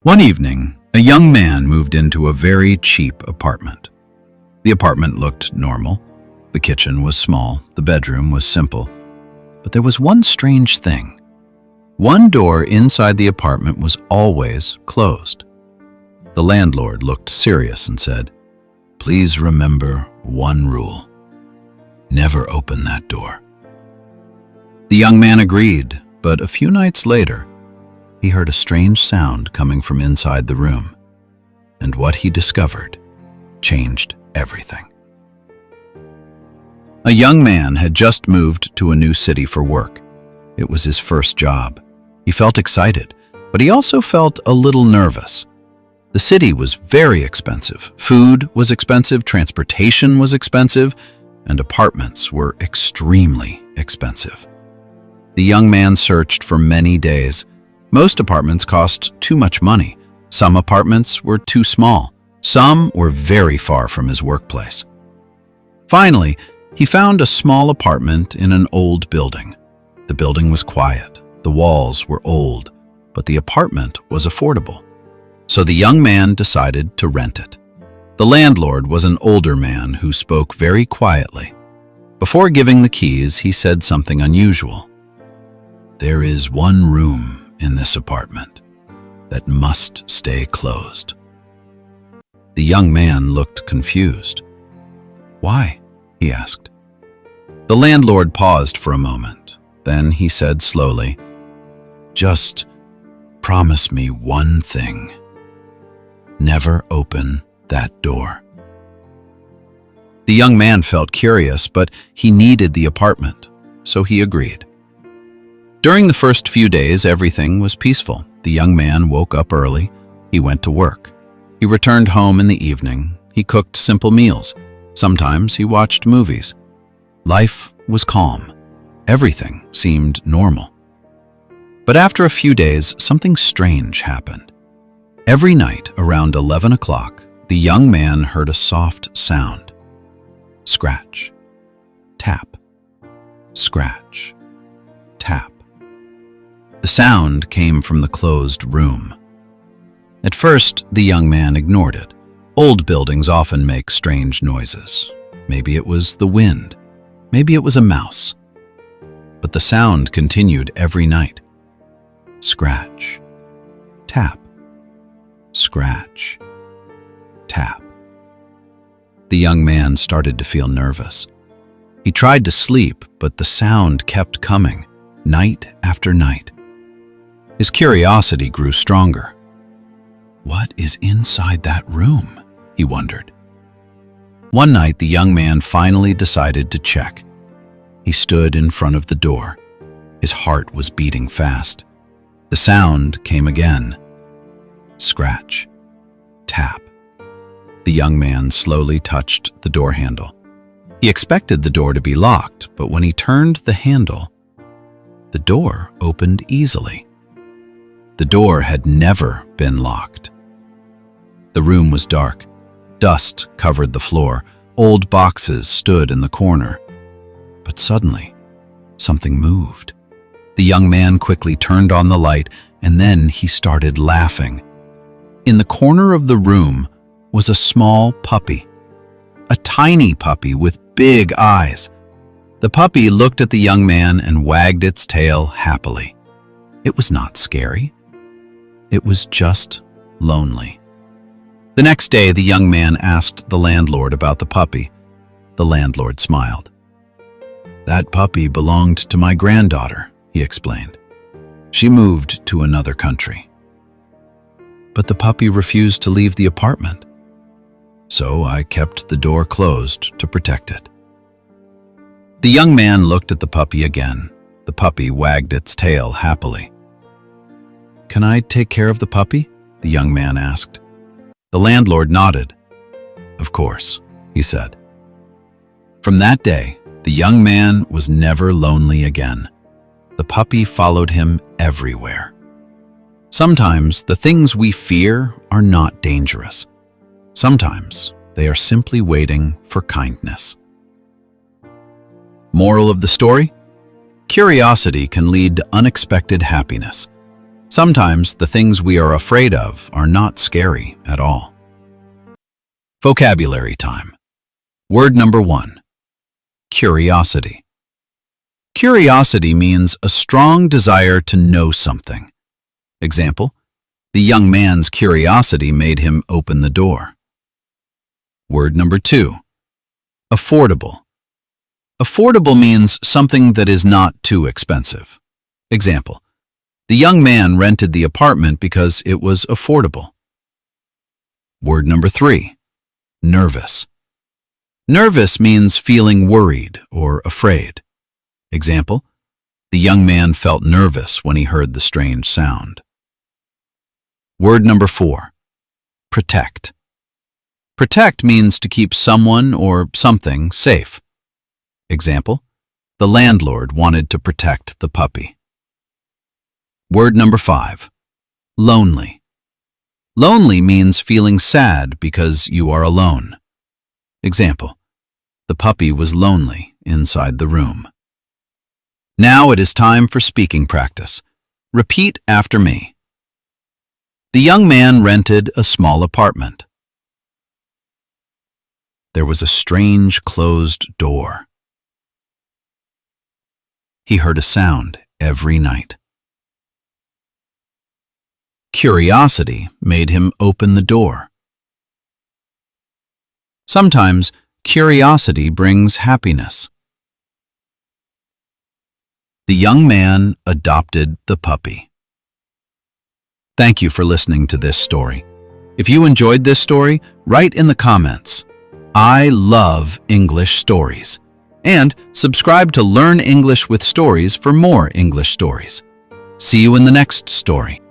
One evening, a young man moved into a very cheap apartment. The apartment looked normal. The kitchen was small, the bedroom was simple. But there was one strange thing. One door inside the apartment was always closed. The landlord looked serious and said, "Please remember one rule. Never open that door." The young man agreed, but a few nights later, he heard a strange sound coming from inside the room, and what he discovered changed everything. A young man had just moved to a new city for work. It was his first job. He felt excited, but he also felt a little nervous. The city was very expensive. Food was expensive, transportation was expensive, and apartments were extremely expensive. The young man searched for many days. Most apartments cost too much money. Some apartments were too small. Some were very far from his workplace. Finally, he found a small apartment in an old building. The building was quiet. The walls were old, but the apartment was affordable. So the young man decided to rent it. The landlord was an older man who spoke very quietly. Before giving the keys, he said something unusual. "There is one room in this apartment that must stay closed." The young man looked confused. "Why?" he asked. The landlord paused for a moment. Then he said slowly, "Just promise me one thing. Never open that door." The young man felt curious, but he needed the apartment, so he agreed. During the first few days, everything was peaceful. The young man woke up early. He went to work. He returned home in the evening. He cooked simple meals. Sometimes he watched movies. Life was calm. Everything seemed normal. But after a few days, something strange happened. Every night around 11 o'clock, the young man heard a soft sound. Scratch, tap, scratch, tap. The sound came from the closed room. At first, the young man ignored it. Old buildings often make strange noises. Maybe it was the wind. Maybe it was a mouse. But the sound continued every night. Scratch, tap, scratch, tap. The young man started to feel nervous. He tried to sleep, but the sound kept coming, night after night. His curiosity grew stronger. What is inside that room? He wondered. One night, the young man finally decided to check. He stood in front of the door. His heart was beating fast. The sound came again. Scratch, tap. The young man slowly touched the door handle. He expected the door to be locked, but when he turned the handle, the door opened easily. The door had never been locked. The room was dark. Dust covered the floor. Old boxes stood in the corner. But suddenly, something moved. The young man quickly turned on the light, and then he started laughing. In the corner of the room was a small puppy. A tiny puppy with big eyes. The puppy looked at the young man and wagged its tail happily. It was not scary. It was just lonely. The next day, the young man asked the landlord about the puppy. The landlord smiled. "That puppy belonged to my granddaughter," he explained. "She moved to another country." But the puppy refused to leave the apartment. So I kept the door closed to protect it. The young man looked at the puppy again. The puppy wagged its tail happily. "Can I take care of the puppy?" the young man asked. The landlord nodded. "Of course," he said. From that day, the young man was never lonely again. The puppy followed him everywhere. Sometimes the things we fear are not dangerous. Sometimes they are simply waiting for kindness. Moral of the story? Curiosity can lead to unexpected happiness. Sometimes the things we are afraid of are not scary at all. Vocabulary time. Word number 1. Curiosity. Curiosity means a strong desire to know something. Example, the young man's curiosity made him open the door. Word number 2. Affordable. Affordable means something that is not too expensive. Example, the young man rented the apartment because it was affordable. Word number 3. Nervous. Nervous means feeling worried or afraid. Example, the young man felt nervous when he heard the strange sound. Word number 4. Protect. Protect means to keep someone or something safe. Example, the landlord wanted to protect the puppy. Word number 5. Lonely. Lonely means feeling sad because you are alone. Example, the puppy was lonely inside the room. Now it is time for speaking practice. Repeat after me. The young man rented a small apartment. There was a strange closed door. He heard a sound every night. Curiosity made him open the door. Sometimes curiosity brings happiness. The young man adopted the puppy. Thank you for listening to this story. If you enjoyed this story, write in the comments, "I love English stories," and subscribe to Learn English with Stories for more English stories. See you in the next story.